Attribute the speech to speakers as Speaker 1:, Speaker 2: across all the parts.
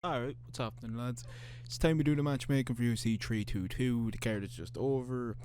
Speaker 1: Alright, what's happening, lads? It's time to do the matchmaking for UFC 322. The card is just over.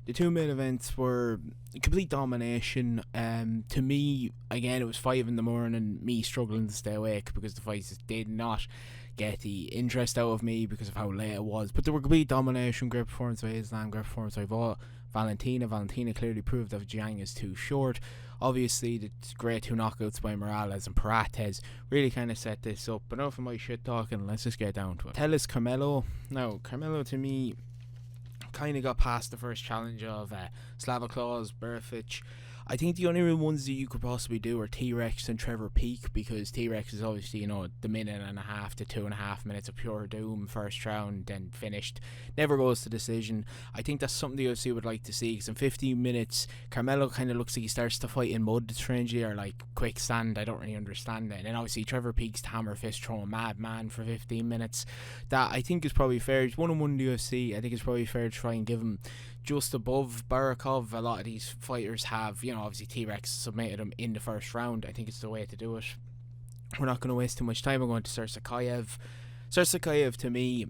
Speaker 1: The two main events were complete domination. To me, again, it was 5 in the morning, me struggling to stay awake because the fights just did not get the interest out of me because of how late it was. But they were complete domination, great performance by Islam, great performance by Valentina. Valentina clearly proved that Jiang is too short. Obviously, the great two knockouts by Morales and Parates really kind of set this up. But enough of my shit talking, let's just get down to it. Tell us Carmelo. Now, Carmelo to me kind of got past the first challenge of Slava Claus, Burfich. I think the only real ones that you could possibly do are T-Rex and Trevor Peak, because T-Rex is obviously, the minute and a half to 2.5 minutes of pure doom, first round, then finished. Never goes to decision. I think that's something the UFC would like to see, because in 15 minutes, Carmelo kind of looks like he starts to fight in mud, strangely, or like quicksand. I don't really understand it. And then obviously Trevor Peak's hammer fist throwing madman for 15 minutes. That I think is probably fair. He's 1-1 in the UFC. I think it's probably fair to try and give him just above Barakov. A lot of these fighters have, obviously T-Rex submitted him in the first round. I think it's the way to do it. We're not going to waste too much time. I'm going to Sarsakayev. Sarsakayev, to me,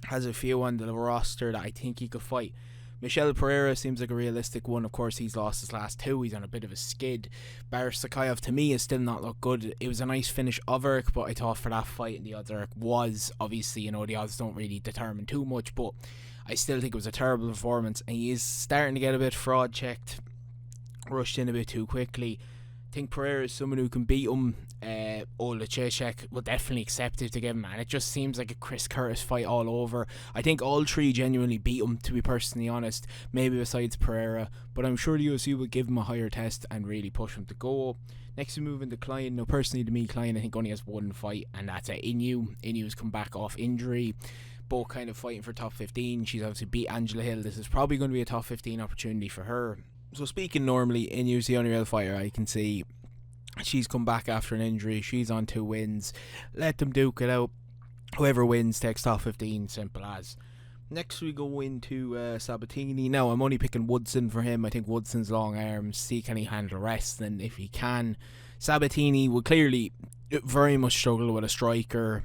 Speaker 1: has a few on the roster that I think he could fight. Michel Pereira seems like a realistic one. Of course, he's lost his last two. He's on a bit of a skid. Sarsakayev, to me, has still not looked good. It was a nice finish of Eric, but I thought for that fight, and the other Eric was, obviously, the odds don't really determine too much, but I still think it was a terrible performance, and he is starting to get a bit fraud checked, rushed in a bit too quickly. I think Pereira is someone who can beat him. Olachechek will definitely accept it to give him, and it just seems like a Chris Curtis fight all over. I think all three genuinely beat him, to be personally honest, maybe besides Pereira, but I'm sure the UFC will give him a higher test and really push him to go. Next we move into Klein. Now personally to me, Klein I think only has one fight, and that's at Inu. Inu's come back off injury, both kind of fighting for top 15. She's obviously beat Angela Hill. This is probably going to be a top 15 opportunity for her. So speaking normally, Inu's the only real fighter I can see. She's come back after an injury. She's on 2 wins. Let them duke it out. Whoever wins takes top 15, simple as. Next we go into Sabatini. Now I'm only picking Woodson for him. I think Woodson's long arms. See can he handle wrestling. If he can, Sabatini will clearly very much struggle with a striker.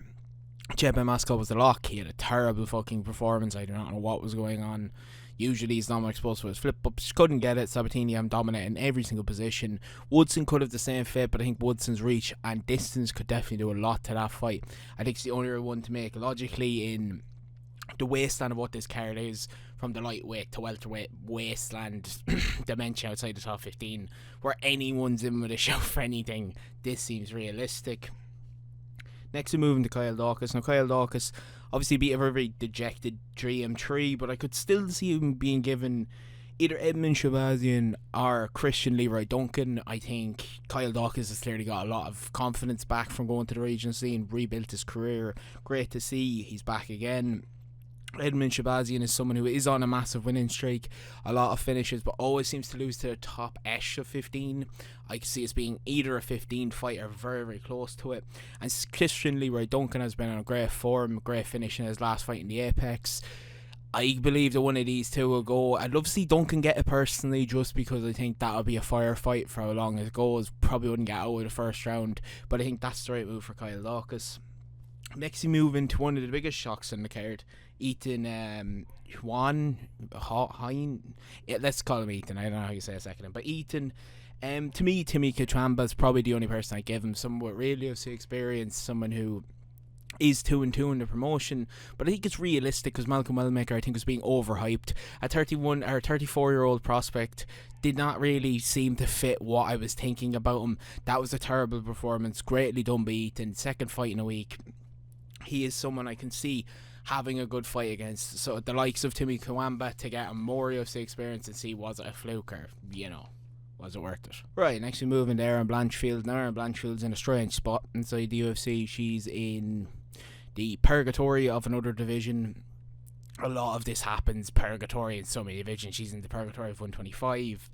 Speaker 1: Jebba Maskell was the lock. He had a terrible fucking performance. I do not know what was going on. Usually he's not exposed to his flip-ups. Couldn't get it. Sabatini, I'm dominating every single position. Woodson could have the same fit, but I think Woodson's reach and distance could definitely do a lot to that fight. I think it's the only one to make logically in the wasteland of what this card is, from the lightweight to welterweight wasteland dimension outside the top 15, where anyone's in with a shout for anything. This seems realistic. Next we move into Kyle Dawkins. Now Kyle Dawkins obviously beat a very dejected GM3, but I could still see him being given either Edmund Shabazian or Christian Leroy Duncan. I think Kyle Dawkins has clearly got a lot of confidence back from going to the Regency and rebuilt his career. Great to see he's back again. Edmund Shabazian is someone who is on a massive winning streak, a lot of finishes, but always seems to lose to the top esh of 15. I can see it being either a 15 fight or very, very close to it. And Christian Leroy Duncan has been on a great form, great finish in his last fight in the Apex. I believe that one of these two will go. I'd love to see Duncan get it personally, just because I think that'll be a firefight for how long it goes. Probably wouldn't get out of the first round, but I think that's the right move for Kyle Dawkins. Next, we move into one of the biggest shocks in the card. Ethan let's call him Ethan. I don't know how you say a second, but Ethan. To me, Timmy Kachamba is probably the only person I give him. Someone with real UFC experience, someone who is 2-2 in the promotion, but I think it's realistic because Malcolm Wellmaker I think was being overhyped. A 34-year-old prospect did not really seem to fit what I was thinking about him. That was a terrible performance, greatly done by Ethan. Second fight in a week. He is someone I can see having a good fight against. So the likes of Timmy Kawamba, to get a more UFC experience and see was it a fluke or, was it worth it? Right, next we move into Erin Blanchfield. Now Erin Blanchfield's in a strange spot inside the UFC. She's in the purgatory of another division. A lot of this happens purgatory in so many divisions. She's in the purgatory of 125.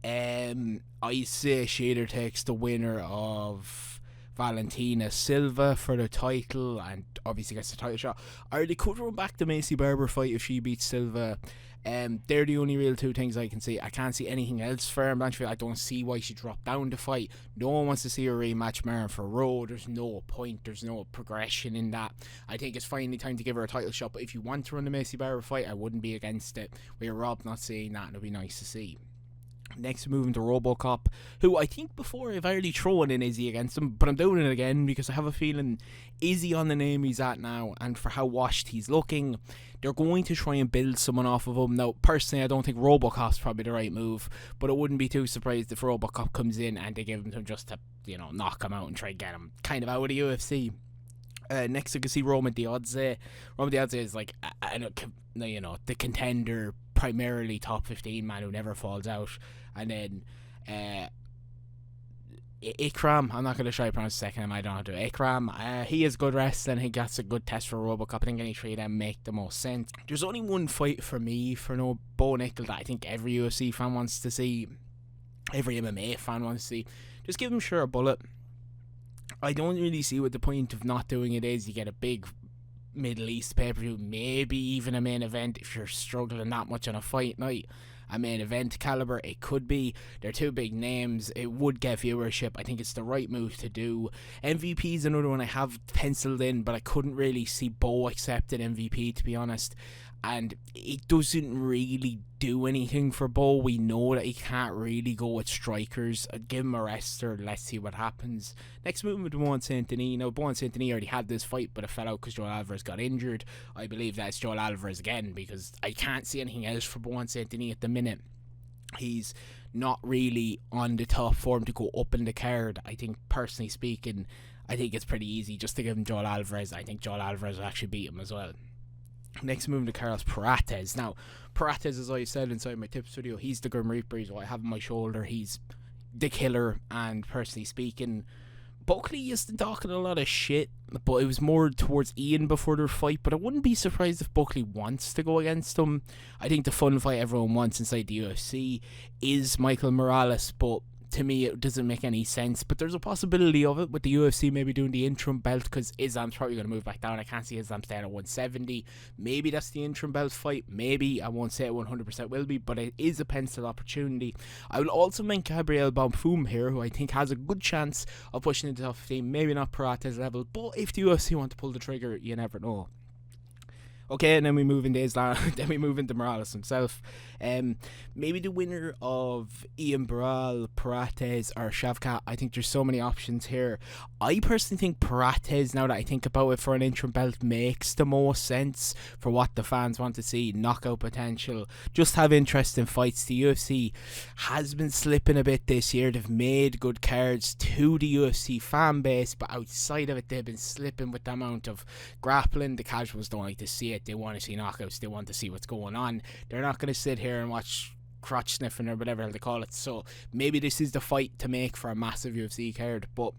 Speaker 1: I say she either takes the winner of Valentina Silva for the title and obviously gets the title shot. Or they could run back the Macy Barber fight if she beats Silva. They're the only real two things I can see. I can't see anything else for Blanchfield. I don't see why she dropped down to fight. No one wants to see her rematch Marin Ferro. There's no point. There's no progression in that. I think it's finally time to give her a title shot. But if you want to run the Macy Barber fight, I wouldn't be against it. We're Rob not seeing that, and it'll be nice to see. Next, moving to RoboCop, who I think before I've already thrown in Izzy against him, but I'm doing it again because I have a feeling Izzy on the name he's at now and for how washed he's looking, they're going to try and build someone off of him. Now, personally, I don't think RoboCop's probably the right move, but I wouldn't be too surprised if RoboCop comes in and they give him to him just to, knock him out and try and get him kind of out of the UFC. Next, you can see Roman Diaz. Roman Diaz is like, the contender, primarily top 15 man who never falls out. And then Ikram, I'm not going to try to pronounce the second name, I don't know how to do Ikram, he is good wrestling. I think that's a good test for RoboCop. I think any three of them make the most sense. There's only one fight for me for no Bo Nickel that I think every UFC fan wants to see, every MMA fan wants to see. Just give him sure a bullet. I don't really see what the point of not doing it is. You get a big Middle East pay-per-view, maybe even a main event if you're struggling that much on a fight night. A main event caliber, it could be. They're two big names. It would get viewership. I think it's the right move to do. MVP is another one I have penciled in, but I couldn't really see Bo accepting MVP, to be honest. And it doesn't really do anything for Bo. We know that he can't really go with strikers. I'd give him a wrestler. Let's see what happens. Next, moving to Juan Saint-Denis. Now, Juan Saint-Denis already had this fight, but it fell out because Joel Alvarez got injured. I believe that's Joel Alvarez again, because I can't see anything else for Juan Saint-Denis at the minute. He's not really on the top form to go up in the card. I think, personally speaking, I think it's pretty easy just to give him Joel Alvarez. I think Joel Alvarez will actually beat him as well. Next, moving to Carlos Prates. Now, Prates, as I said inside my tips video, he's the Grim Reaper. He's what I have on my shoulder. He's the killer. And personally speaking, Buckley is talking a lot of shit, but it was more towards Ian before their fight. But I wouldn't be surprised if Buckley wants to go against him. I think the fun fight everyone wants inside the UFC is Michael Morales, but to me it doesn't make any sense. But there's a possibility of it with the UFC maybe doing the interim belt, because Islam's probably going to move back down. I can't see Islam staying at 170. Maybe that's the interim belt fight. Maybe. I won't say it 100% will be, but it is a pencil opportunity. I will also mention Gabriel Bonfum here, who I think has a good chance of pushing into the top 15. Maybe not Prates level, but if the UFC want to pull the trigger, you never know. Okay, and then we move into Islam. Then we move into Morales himself. Maybe the winner of Ian Barral, Prates, or Shavkat. I think there's so many options here. I personally think Prates, now that I think about it, for an interim belt makes the most sense for what the fans want to see. Knockout potential. Just have interesting fights. The UFC has been slipping a bit this year. They've made good cards to the UFC fan base, but outside of it, they've been slipping with the amount of grappling. The casuals don't like to see it. They want to see knockouts. They want to see what's going on. They're not going to sit here and watch crotch sniffing or whatever they call it. So maybe this is the fight to make for a massive UFC card. But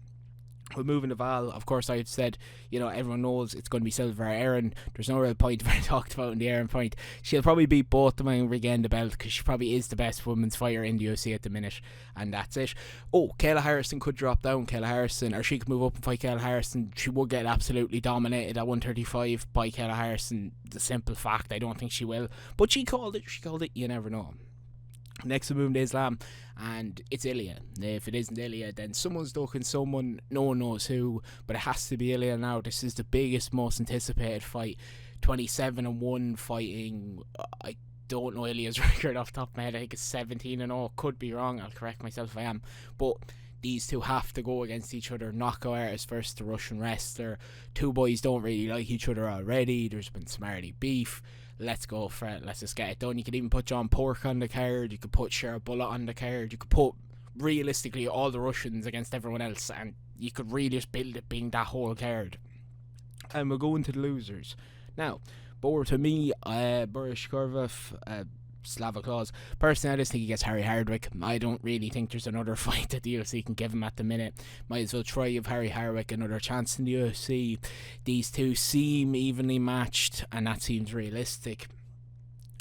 Speaker 1: we're moving to Val. Of course, I said, everyone knows it's going to be Silva or Erin. There's no real point I talked about in the Erin point. She'll probably beat both of them and regain the belt, because she probably is the best women's fighter in the UFC at the minute. And that's it. Oh, Kayla Harrison could drop down. Or she could move up and fight Kayla Harrison. She would get absolutely dominated at 135 by Kayla Harrison. The simple fact, I don't think she will. But she called it. You never know. Next, we move to Islam, and it's Ilya. If it isn't Ilya, then someone's looking someone, no one knows who, but it has to be Ilya now. This is the biggest, most anticipated fight. 27-1 fighting. I don't know Ilya's record off the top of my head. I think it's 17-0. Could be wrong. I'll correct myself if I am. But these two have to go against each other. Knockout artist versus the Russian wrestler. Two boys don't really like each other already. There's been some early beef. Let's go for it. Let's just get it done. You could even put John Pork on the card. You could put Shara Bullet on the card. You could put, realistically, all the Russians against everyone else. And you could really just build it being that whole card. And we'll go into the losers. Now, Boris to me, Boris Korvov, Slava Claus. Personally, I just think he gets Harry Hardwick. I don't really think there's another fight that the UFC can give him at the minute. Might as well try give Harry Hardwick another chance in the UFC. These two seem evenly matched, and that seems realistic.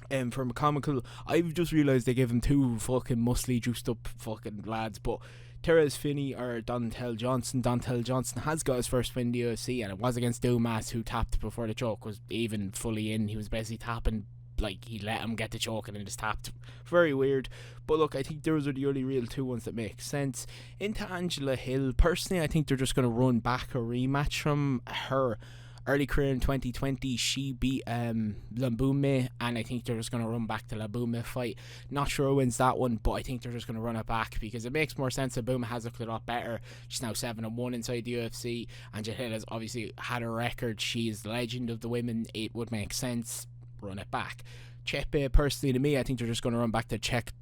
Speaker 1: From a comical, I've just realised they give him two fucking muscly, juiced up fucking lads, but Therese Finney or Dontel Johnson. Dontel Johnson has got his first win in the UFC, and it was against Dumas, who tapped before the choke was even fully in. He was basically tapping, like he let him get the choke and then just tapped. Very weird. But look, I think those are the only real two ones that make sense. Into Angela Hill, personally, I think they're just going to run back a rematch from her early career in 2020. She beat Lambume, and I think they're just going to run back the Lambume fight. Not sure who wins that one, but I think they're just going to run it back because it makes more sense. Lambume has looked a lot better. She's now 7-1 inside the UFC. Angela Hill has obviously had a record. She is the legend of the women. It would make sense. Run it back. Chepe, personally to me, I think they're just going to run back the Jack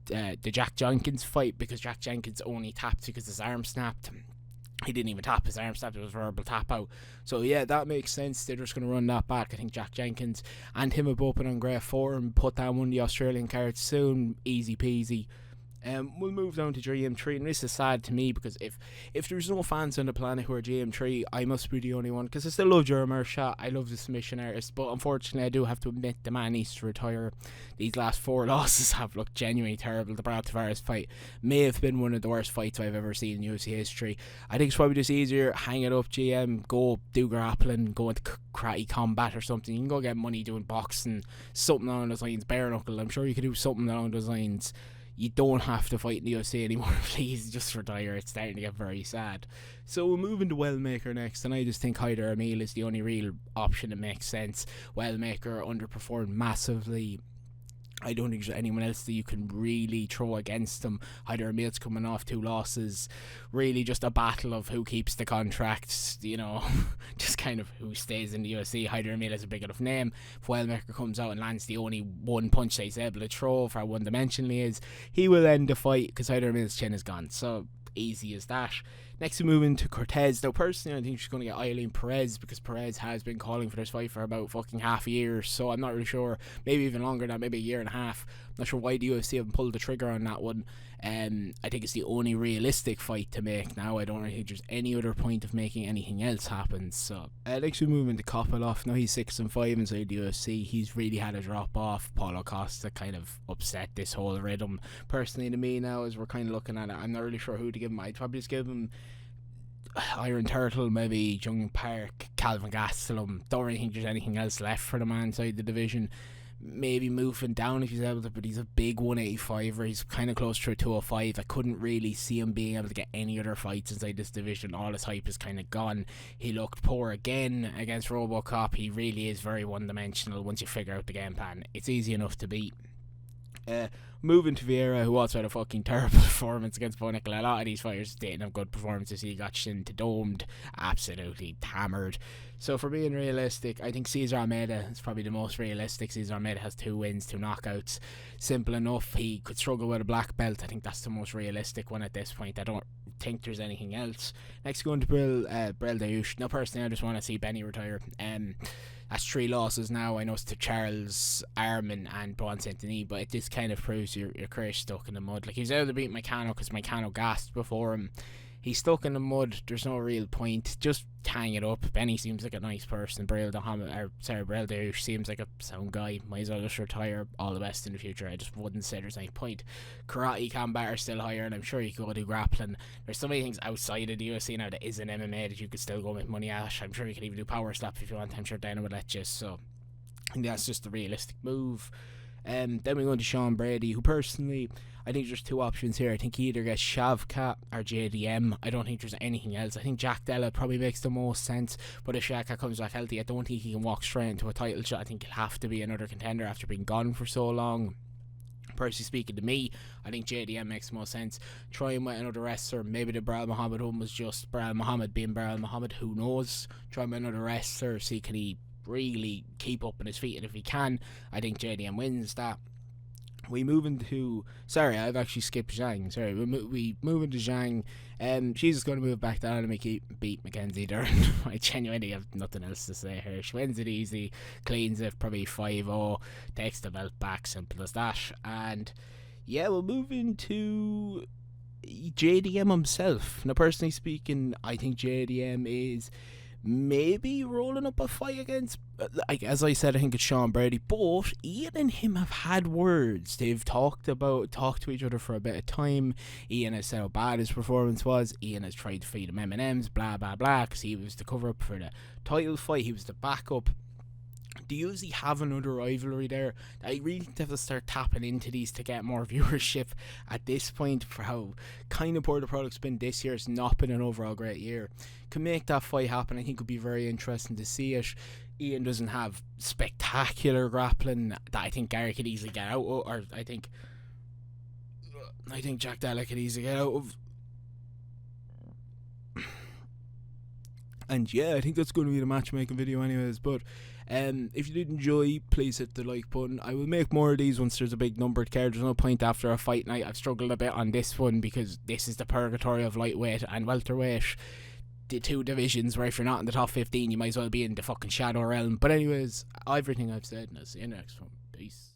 Speaker 1: Jenkins fight, because Jack Jenkins only tapped because his arm snapped. He didn't even tap, his arm snapped, it was a verbal tap out. So yeah, that makes sense. They're just going to run that back. I think Jack Jenkins and him have both been on great form. Put down one of the Australian cards soon. Easy peasy. We'll move down to GM3, and this is sad to me because if there's no fans on the planet who are GM3, I must be the only one, because I still love Jeremiah Shah. I love the submission artist, but unfortunately I do have to admit the man needs to retire. These last 4 losses have looked genuinely terrible. The Brad Tavares fight may have been one of the worst fights I've ever seen in UFC history. I think it's probably just easier, hang it up, GM, go do grappling, go into karate combat or something. You can go get money doing boxing, something along those lines, bare knuckle. I'm sure you could do something along those lines. You don't have to fight in the UFC anymore. Please just retire. It's starting to get very sad. So we'll move into Wellmaker next, and I just think Hyder Emil is the only real option that makes sense. Wellmaker underperformed massively. I don't think there's anyone else that you can really throw against them. Hyder Emil's coming off 2 losses. Really just a battle of who keeps the contracts, just kind of who stays in the UFC. Hyder Emil is a big enough name. If Wellmaker comes out and lands the only one punch that he's able to throw for one-dimensionally, he will end the fight because Hyder Emil's chin is gone. So easy as that. Next we move into Cortez. Now personally I think she's going to get Eileen Perez, because Perez has been calling for this fight for about fucking half a year, so I'm not really sure, maybe even longer than that, maybe a year and a half. I'm not sure why the UFC haven't pulled the trigger on that one. I think it's the only realistic fight to make now. I don't really think there's any other point of making anything else happen. So next we move into Kopylov. Now he's 6-5 inside the UFC. He's really had a drop off. Paulo Costa kind of upset this whole rhythm. Personally to me now, as we're kind of looking at it, I'm not really sure who to give him. I'd probably just give him Iron Turtle, maybe Jung Park, Calvin Gastelum. Don't really think there's anything else left for the man inside the division. Maybe moving down if he's able to, but he's a big 185er. He's kind of close to a 205. I couldn't really see him being able to get any other fights inside this division. All his hype is kind of gone. He looked poor again against Robocop. He really is very one-dimensional once you figure out the game plan. It's easy enough to beat. Moving to Vieira, who also had a fucking terrible performance against Bo Nicola. A lot of these fighters didn't have good performances. He got shin to domed, absolutely hammered. So for being realistic, I think Cesar Almeida is probably the most realistic. Cesar Almeida has 2 wins, 2 knockouts. Simple enough. He could struggle with a black belt. I think that's the most realistic one at this point. I don't think there's anything else. Next, going to Brel Dayush. Now personally I just want to see Benny retire. That's 3 losses now. I know it's to Charles, Armin and Bon Saint-Denis, but it just kind of proves your career stuck in the mud. Like, he was able to beat Meccano because Meccano gassed before him. He's stuck in the mud. There's no real point. Just hang it up. Benny seems like a nice person. Brel Dayush seems like a sound guy. Might as well just retire. All the best in the future. I just wouldn't say there's any point. Karate combat are still higher, and I'm sure you could go do grappling. There's so many things outside of the UFC now that isn't MMA that you could still go make money at. I'm sure you could even do power slap if you want. I'm sure Dana would let you. So I think that's just the realistic move. Then we go to Sean Brady, who personally, I think there's 2 options here. I think he either gets Shavkat or JDM. I don't think there's anything else. I think Jack Della probably makes the most sense, but if Shavkat comes back healthy, I don't think he can walk straight into a title shot. I think he'll have to be another contender after being gone for so long. Personally speaking to me, I think JDM makes the most sense. Try him with another wrestler. Maybe the Baral Muhammad one was just Baral Muhammad being Baral Muhammad. Who knows? Try him with another wrestler. See, can he really keep up on his feet? And if he can, I think JDM wins that. We move into... Sorry, I've actually skipped Zhang. Sorry, we move into Zhang. She's just going to move back down and beat Mackenzie Dern. I genuinely have nothing else to say here. She wins it easy, cleans it, probably 5-0, takes the belt back, simple as that. And yeah, we'll move into JDM himself. Now, personally speaking, I think JDM is maybe rolling up a fight against, like as I said, I think it's Sean Brady. But Ian and him have had words. They've talked to each other for a bit of time. Ian has said how bad his performance was. Ian has tried to feed him M&Ms, blah blah blah, because he was the cover up for the title fight. He was the backup. Do you usually have another rivalry there? I really have to start tapping into these to get more viewership at this point, for how kind of poor the product's been this year. It's not been an overall great year. Can make that fight happen. I think it would be very interesting to see it. Ian doesn't have spectacular grappling that I think Gary could easily get out of, or I think Jack Della could easily get out of. And yeah, I think that's going to be the matchmaking video anyways. But if you did enjoy, please hit the like button. I will make more of these once there's a big numbered card. There's no point after a fight night. I've struggled a bit on this one because this is the purgatory of lightweight and welterweight, the two divisions where if you're not in the top 15 you might as well be in the fucking shadow realm. But anyways, everything I've said, and I'll see you next one. Peace.